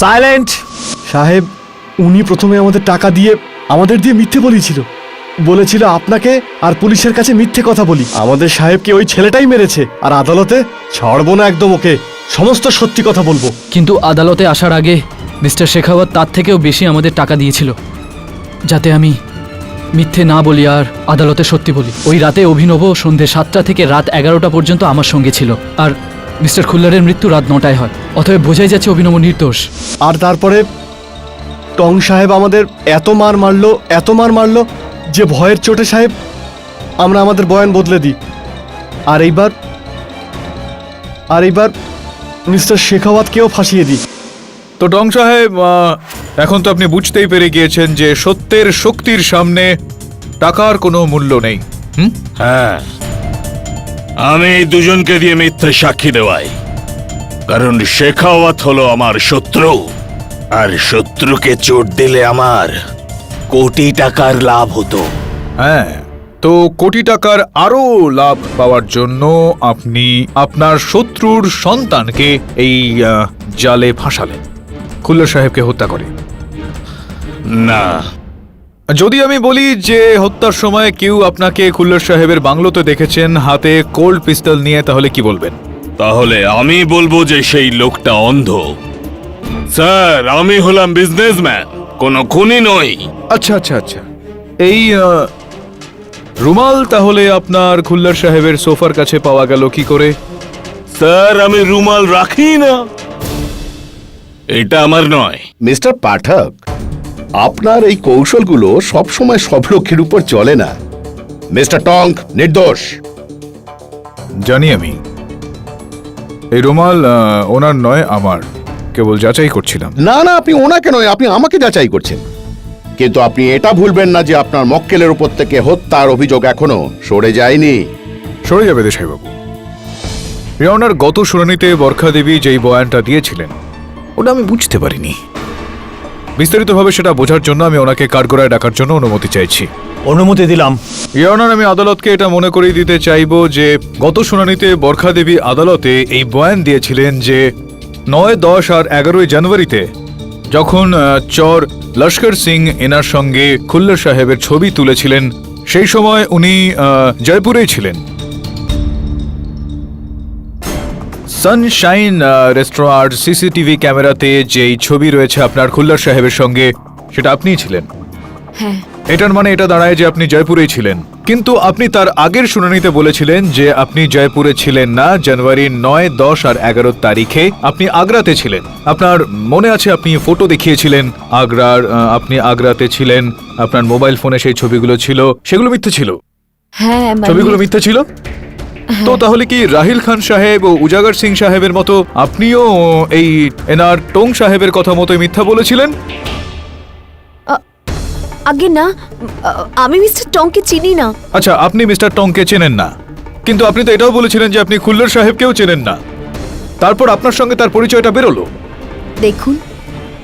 সাইলেন্ট সাহেব, উনি প্রথমে আমাদের টাকা দিয়ে আমাদের দিয়ে মিথ্যে বলিয়েছিল, বলেছিল আপনাকে আর পুলিশের কাছে মিথ্যে কথা বলি। আমাদের সাহেবকে ওই ছেলেটাই মেরেছে, আর আদালতে ছাড়বো না একদম, ওকে সমস্ত সত্যি কথা বলবো। কিন্তু আদালতে আসার আগে মিস্টার শেখাওয়াত তার থেকেও বেশি আমাদের টাকা দিয়েছিল, যাতে আমি মিথ্যে না বলি আর আদালতে সত্যি বলি। ওই রাতে অভিনব সন্ধ্যে 7টা থেকে রাত 11টা পর্যন্ত আমার সঙ্গে ছিল, আর মিস্টার খুল্লারের মৃত্যু রাত 9টায় হয়। অতএব বোঝাই যাচ্ছে অভিনব নির্দোষ। আর তারপরে টং সাহেব আমাদের এত মার মারলো যে ভয়ের চোটে সাহেব আমরা আমাদের বয়ান বদলে দিই। আর এইবার মিস্টার শেখাওয়াতকেও ফাঁসিয়ে দিই। তো ডং সাহেব, এখন তো আপনি বুঝতেই পেরে গিয়েছেন যে সত্যের শক্তির সামনে টাকার কোনো মূল্য নেই। হ্যাঁ, আমি এই দুজনকে দিয়ে মিথ্যে সাক্ষী দেওয়াই, কারণ শেখাওয়াত হলো আমার শত্রু, আর শত্রুকে চোট দিলে আমার কোটি টাকার লাভ হতো। হ্যাঁ, তো কোটি টাকার আরো লাভ পাওয়ার জন্য আপনি আপনার শত্রুর সন্তানকে এই জালে ফাঁসালেন, খুল্লার সাহেবকে হত্যা করে। না, যদি আমি বলি যে হত্যার সময় কেউ আপনাকে খুল্লার সাহেবের বাংলোতে দেখেছেন হাতে কোল্ড পিস্তল নিয়ে, তাহলে কি বলবেন? তাহলে আমি বলবো যে সেই লোকটা অন্ধ। স্যার, আমি হলাম বিজনেসম্যান, কোনো খুনি নই। আচ্ছা, এই রুমাল তাহলে আপনার খুল্লার সাহেবের সোফার কাছে পাওয়া গেল কি করে? স্যার, আমি রুমাল রাখি না, এটা আমার নয়। মিস্টার পাঠক, আপনার এই কৌশলগুলো সবসময় সব লোকের উপর চলে না। মিস্টার টং নির্দোষ। জানি আমি, এই রুমাল ওনার নয় আমার, কেবল যাচাই করছিলাম। না, আপনি ওনাকে নয়, আপনি আমাকে যাচাই করছেন। কিন্তু আপনি এটা ভুলবেন না যে আপনার মক্কেলের উপর থেকে হত্যার অভিযোগ এখনো সরে যায়নি। সরে যাবে দেশাইবাবু। ওনার গত শুনানিতে বরখা দেবী যেই বয়ানটা দিয়েছিলেন ওটা আমি বুঝতে পারিনি। বিস্তারিতভাবে সেটা বোঝার জন্য আমি ওনাকে কাঠগড়ায় ডাকার জন্য অনুমতি চাইছি। অনুমতি দিলাম। ইয়নার, আমি আদালতকে এটা মনে করিয়ে দিতে চাইবো যে গত শুনানিতে বরখা দেবী আদালতে এই বয়ান দিয়েছিলেন যে 9, 10 আর 11 জানুয়ারিতে যখন চর লস্কর সিং এনার সঙ্গে খুল্লার সাহেবের ছবি তুলেছিলেন সেই সময় উনি জয়পুরেই ছিলেন। সানশাইন রেস্টুরেন্ট সিসিটিভি ক্যামেরাতে যেই ছবি রয়েছে আপনার খুল্লার সাহেবের সঙ্গে, সেটা আপনিই ছিলেন। হ্যাঁ, এটার মানে এটা দাঁড়ায় যে আপনি জয়পুরেই ছিলেন, কিন্তু আপনি তার আগের শুনানিতে বলেছিলেন যে আপনি জয়পুরে ছিলেন না। জানুয়ারির 9, 10 আর 11 তারিখে আপনি আগ্রাতে ছিলেন। আপনার মনে আছে আপনি ফটো দেখিয়েছিলেন আগ্রার, আপনি আগ্রাতে ছিলেন, আপনার মোবাইল ফোনে সেই ছবিগুলো ছিল, সেগুলো মিথ্যে ছিল। হ্যাঁ, ছবিগুলো মিথ্যে ছিল। তো তাহলে কি রাহিল খান সাহেব ও উজাগর সিং সাহেবের মতো আপনিও এই এনার টোং সাহেবের কথা মতোই মিথ্যা বলেছিলেন? আগে না, আমি মিস্টার টংকে চিনি না। আচ্ছা, আপনি মিস্টার টংকে চেনেন না, কিন্তু আপনি তো এটাও বলেছিলেন যে আপনি খুল্লার সাহেবকেও চেনেন না। তারপর আপনার সঙ্গে তার পরিচয়টা বেরোলো। দেখুন,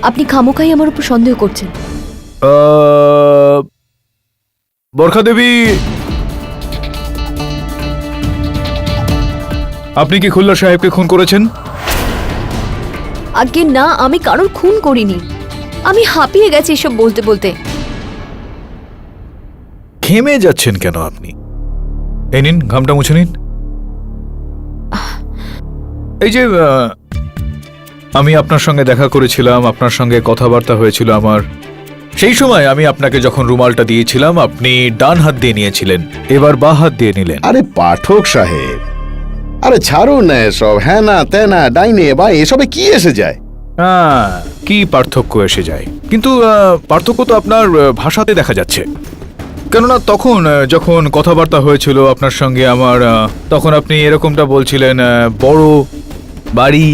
আপনি খামোখাই আমার উপর সন্দেহ করছেন। বরখা দেবী, আপনি কি খুল্লার সাহেবকে খুন করেছেন? আগে না, আমি কারোর খুন করিনি। আমি হাঁপিয়ে গেছি এসব বলতে বলতে। ঘেমে যাচ্ছেন কেন আপনি? এই নিন, ঘামটা মুছে নিন। এই যে আমি আপনার সঙ্গে দেখা করেছিলাম, আপনার সঙ্গে কথাবার্তা হয়েছিল আমার, সেই সময় আমি আপনাকে যখন রুমালটা দিয়েছিলাম আপনি ডান হাত দিয়ে নিয়েছিলেন, এবার বাঁ হাত দিয়ে নিলেন। আরে পাঠক সাহেব, আরে ছাড়ুন না এসব, হ্যাঁ না তেনা ডাইনে বা এসবে কি এসে যায়? কি পার্থক্য এসে যায়? কিন্তু পার্থক্য তো আপনার ভাষাতে দেখা যাচ্ছে। কেননা তখন যখন কথাবার্তা হয়েছিল আপনার সঙ্গে আমার, তখন আপনি এরকমটা বলছিলেন, বড় বাড়ি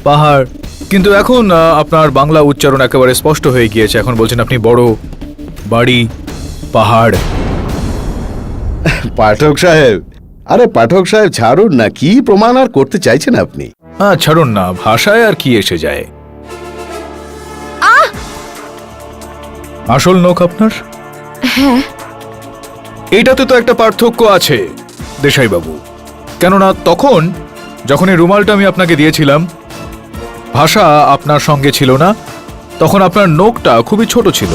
পাহাড়, কিন্তু এখন আপনার বাংলা উচ্চারণ একেবারে স্পষ্ট হয়ে গিয়েছে। এখন বলছেন আপনি বড় বাড়ি পাহাড়। পাঠক সাহেব, আরে পাঠক সাহেব ছাড়ুন না, কি প্রমাণ আর করতে চাইছেন আপনি? ছাড়ুন না, ভাষায় আর কি এসে যায়। আসল নখ আপনার? হ্যাঁ, এইটাতে তো একটা পার্থক্য আছে দেশাই বাবু। কেননা তখন যখন এই রুমালটা আমি আপনাকে দিয়েছিলাম, ভাষা আপনার সঙ্গে ছিল না, তখন আপনার নখটা খুবই ছোট ছিল।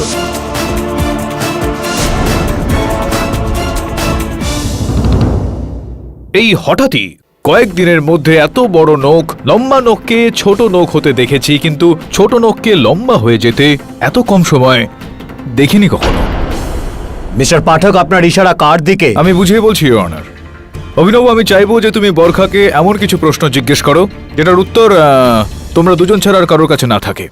এই হঠাৎই কয়েকদিনের মধ্যে এত বড় নখ, লম্বা নখকে ছোট নখ হতে দেখেছি, কিন্তু ছোট নখকে লম্বা হয়ে যেতে এত কম সময় দেখিনি কখনো। মিস্টার পাঠক, আপনার ইশারা কার দিকে? আমি বুঝিয়ে বলছি, ইওর অনার। অভিনব, আমি চাইবো যে তুমি বরখাকে এমন কিছু প্রশ্ন জিজ্ঞেস করো যেটার উত্তর তোমরা দুজন ছাড়া আর কারোর কাছে না থাকে।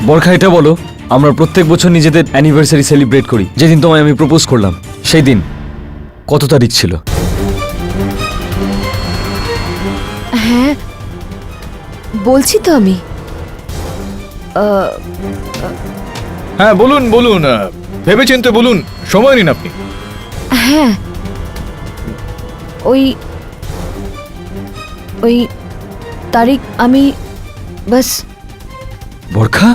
বরখা, এটা বলো, আমরা প্রত্যেক বছর নিজেদের অ্যানিভার্সারি সেলিব্রেট করি। যেদিন তোমায় আমি প্রপোজ করলাম সেই দিন কত তারিখ ছিল? হ্যাঁ, বলছি তো আমি। হ্যাঁ বলুন বলুন, ভেবেচিন্তে বলুন, সময় নিন আপনি। হ্যাঁ, ওই ওই তারিখ আমি বাস। বরখা,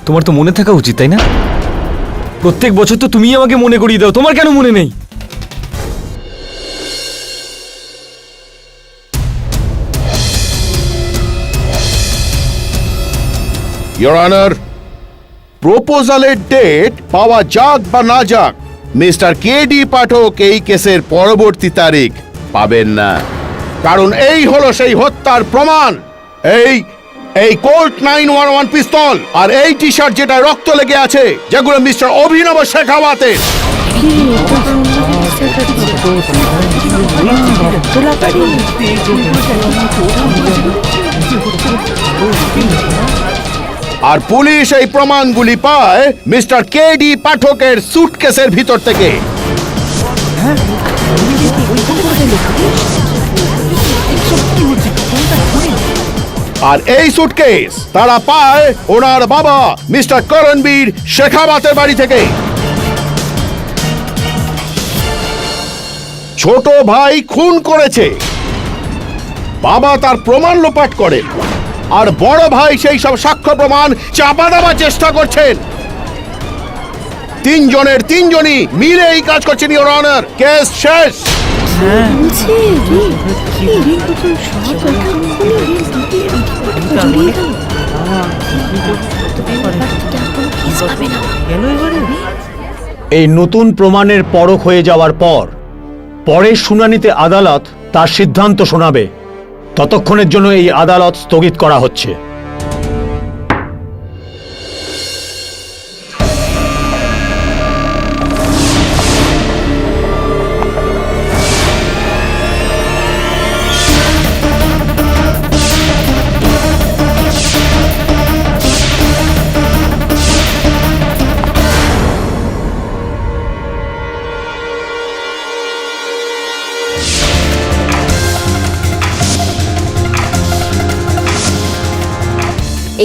তোমার তো মনে থাকা উচিত, তাই না? প্রত্যেক বছর তো তুমি আমাকে মনে করিয়ে দাও, তোমার কেন মনে নেই? ইওর অনার, প্রপোজালের ডেট পাওয়া যাক বা না যাক, মিস্টার কেডি পাঠক এই কেসের পরবর্তী তারিখ পাবেন না, কারণ এই হলো সেই হত্যার প্রমাণ। এই কোল্ট 911 পিস্তল আর এই টি শার্ট যেটা রক্ত লেগে আছে, যেগুলো মিস্টার অভিনব শেখাওয়াতের। আর পুলিশ এই প্রমাণগুলি পায় মিস্টার কেডি পাঠকের সুটকেসের ভিতর থেকে। আর এই সুটকেস তারা পায় ওনার বাবা মিস্টার করণবীর শেখাওয়াতের বাড়ি থেকে। ছোট ভাই খুন করেছে, বাবা তার প্রমাণ লোপাট করেন, আর বড় ভাই সেই সব সাক্ষ্য প্রমাণ চাপা দেওয়ার চেষ্টা করছেন। তিনজনের তিনজনই মিলে এই কাজ করছেন, ইওর অনার। কেস শেষ। এই নতুন প্রমাণের পরখ হয়ে যাওয়ার পর পরের শুনানিতে আদালত তার সিদ্ধান্ত শোনাবে। ততক্ষণের জন্য এই আদালত স্থগিত করা হচ্ছে।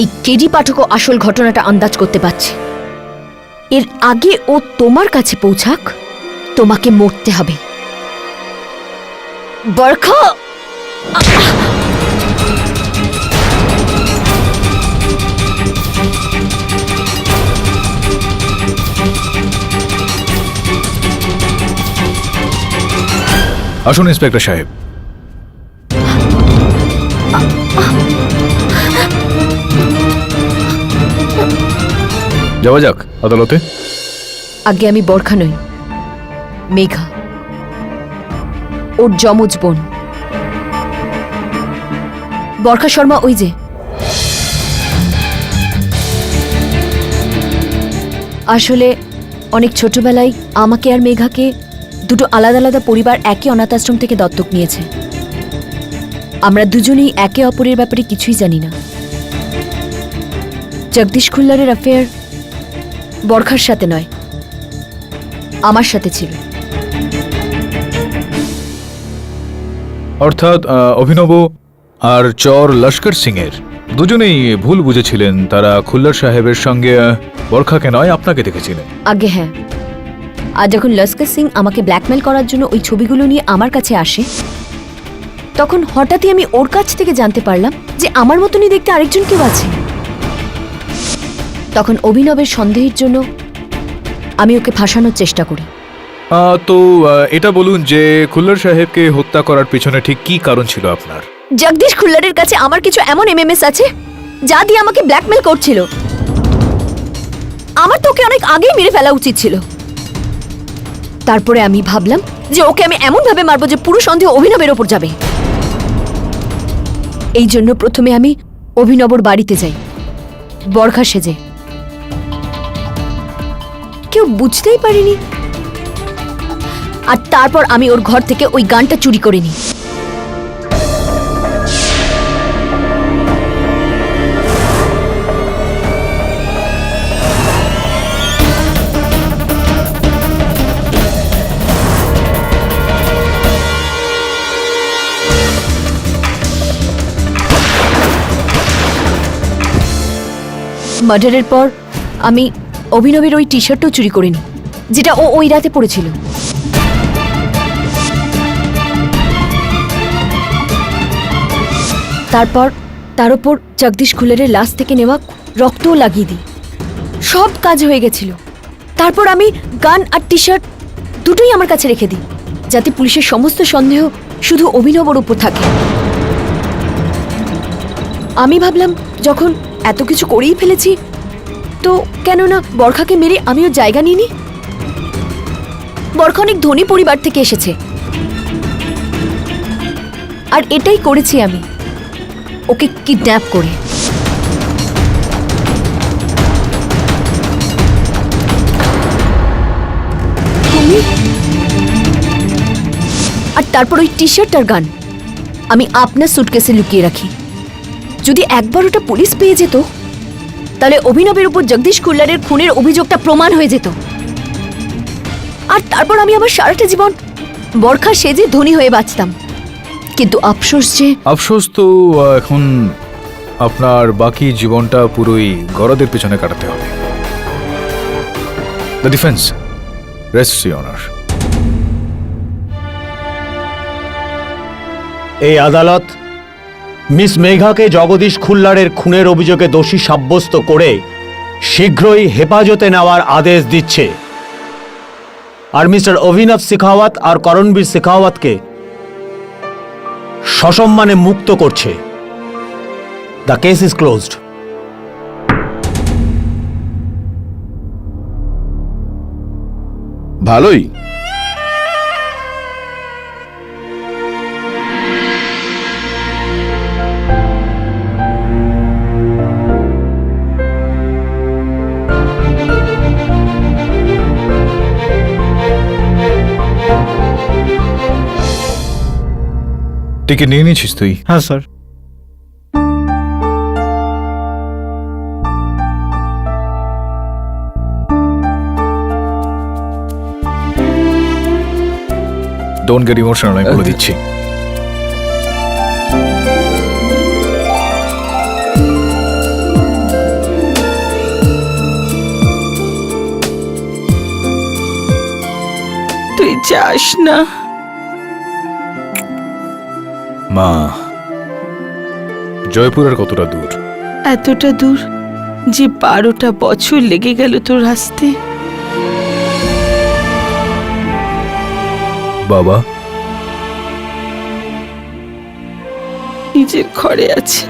এই কেডি পাঠকও আসল ঘটনাটা আন্দাজ করতে পারছে। এর আগে ও তোমার কাছে পৌঁছাক, তোমাকে মরতে হবে। বরখা! আসুন ইন্সপেক্টর সাহেব। যাওয়া যাক আদালতে। আগে আমি বরখা নই, মেঘা, ওর যমজ বোন। বরখা শর্মা ওই যে। আসলে অনেক ছোটবেলায় আমাকে আর মেঘাকে দুটো আলাদা আলাদা পরিবার একই অনাথ আশ্রম থেকে দত্তক নিয়েছে। আমরা দুজনেই একে অপরের ব্যাপারে কিছুই জানি না। জগদীশ খুল্লারের অ্যাফেয়ার বরখার সাথে নয়, আমার সাথে ছিল। অর্থাৎ অভিনব আর চর লস্কর সিং এর দুজনেই ভুল বুঝেছিলেন। তারা খুল্লার সাহেবের সঙ্গে বরখাকে নয় আপনাকে দেখেছিলেন। আগে হ্যাঁ। আর যখন লস্কর সিং আমাকে ব্ল্যাকমেল করার জন্য ওই ছবিগুলো নিয়ে আমার কাছে আসে, তখন হঠাৎই আমি ওর কাছ থেকে জানতে পারলাম যে আমার মতনই দেখতে আরেকজন কেউ আছে। তখন অভিনবের সন্দেহের জন্য আমি ওকে ফাঁসানোর চেষ্টা করি। তো এটা বলুন যে খুল্লার সাহেবকে হত্যা করার পিছনে ঠিক কি কারণ ছিল আপনার? জগদীশ খুল্লারের কাছে আমার কিছু এমন এমএমএস আছে যা দিয়ে আমাকে ব্ল্যাকমেল করছিল। আমার তো ওকে অনেক আগেই মেরে ফেলা উচিত ছিল। তারপরে আমি ভাবলাম যে ওকে আমি এমন ভাবে মারবো যে পুরো সন্দেহ অভিনবের ওপর যাবে। এই জন্য প্রথমে আমি অভিনবর বাড়িতে যাই বরখা সেজে। কেউ বুঝতেই পারিনি। আর তারপর আমি ওর ঘর থেকে ওই গানটা চুরি করে নিই। মার্ডারের পর আমি অভিনবের ওই টি শার্টটাও চুরি করে নিই, যেটা ও ওই রাতে পরেছিল। তারপর তার উপর জগদীশ খুল্লারের লাশ থেকে নেওয়া রক্তও লাগিয়ে দিই। সব কাজ হয়ে গেছিল। তারপর আমি গান আর টি শার্ট দুটোই আমার কাছে রেখে দিই, যাতে পুলিশের সমস্ত সন্দেহ শুধু অভিনবর উপর থাকে। আমি ভাবলাম যখন এত কিছু করেই ফেলেছি, তো কেন না বরখাকে মেরে আমিও জায়গা নিয়ে নিই। বরখা অনেক ধনী পরিবার থেকে এসেছে, আর এটাই করেছি আমি, ওকে কিডন্যাপ করে। তুমি? আর তারপর ওই টি শার্ট আর গান আমি আপনার সুটকেসে লুকিয়ে রাখি। যদি একবার ওটা পুলিশ পেয়ে যেত, তাহলে অভিনবের উপর জগদীশ খুল্লারের খুনের অভিযোগটা প্রমাণ হয়ে যেত। আর তারপর আমি আমার সারাটা জীবন বরখা সেজে ধনী হয়ে বাঁচতাম। কিন্তু আফসোস তো এখন আপনার বাকি জীবনটা পুরোই গরদের পেছনে কাটাতে হবে। The defence রেস্টস your honour. এই আদালত মিস মেঘাকে জগদীশ খুল্লারের খুনের অভিযোগে দোষী সাব্যস্ত করে শীঘ্রই হেফাজতে নেওয়ার আদেশ দিচ্ছে। আর মিস্টার অভিনব শেখাওয়াত আর করণবীর শেখাওয়াতকে সসম্মানে মুক্ত করছে। The case is closed. ভালোই। টিকিট নিয়ে নিয়েছিস তুই? হ্যাঁ স্যার। ডোন্ট গেট ইমোশনাল, আমি বলে দিচ্ছি। তুই যাস না। মা, জয়পুরের কতটা দূর? এতটা দূর যে 12টা বছর লেগে গেল তোর আসতে। বাবা নিজের ঘরে আছে।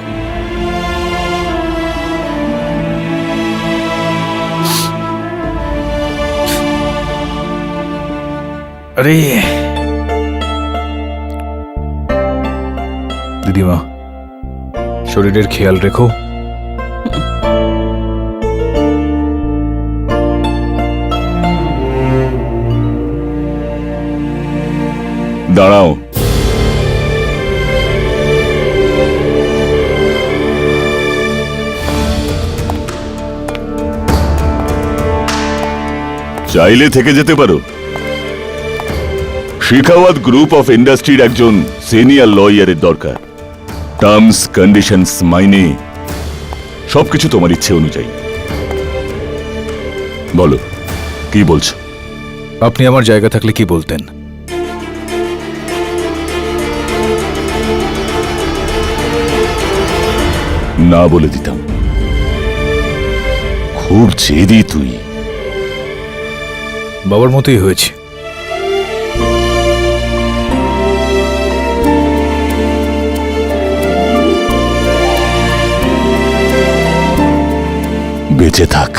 আরে দিদিমা, শরীরের খেয়াল রেখো। দাঁড়াও, চাইলে থেকে যেতে পারো। শেখাওয়াত গ্রুপ অফ ইন্ডাস্ট্রির একজন সিনিয়র লয়ারের দরকার। টার্মস কন্ডিশনস মাইনে সবকিছু তোমার ইচ্ছে অনুযায়ী। বলো, কি বলছো? আপনি আমার জায়গা থাকলে কি বলতেন? না বলে দিতাম। খুব জেদি তুই। বাবার মতোই হয়েছে। বেঁচে থাক।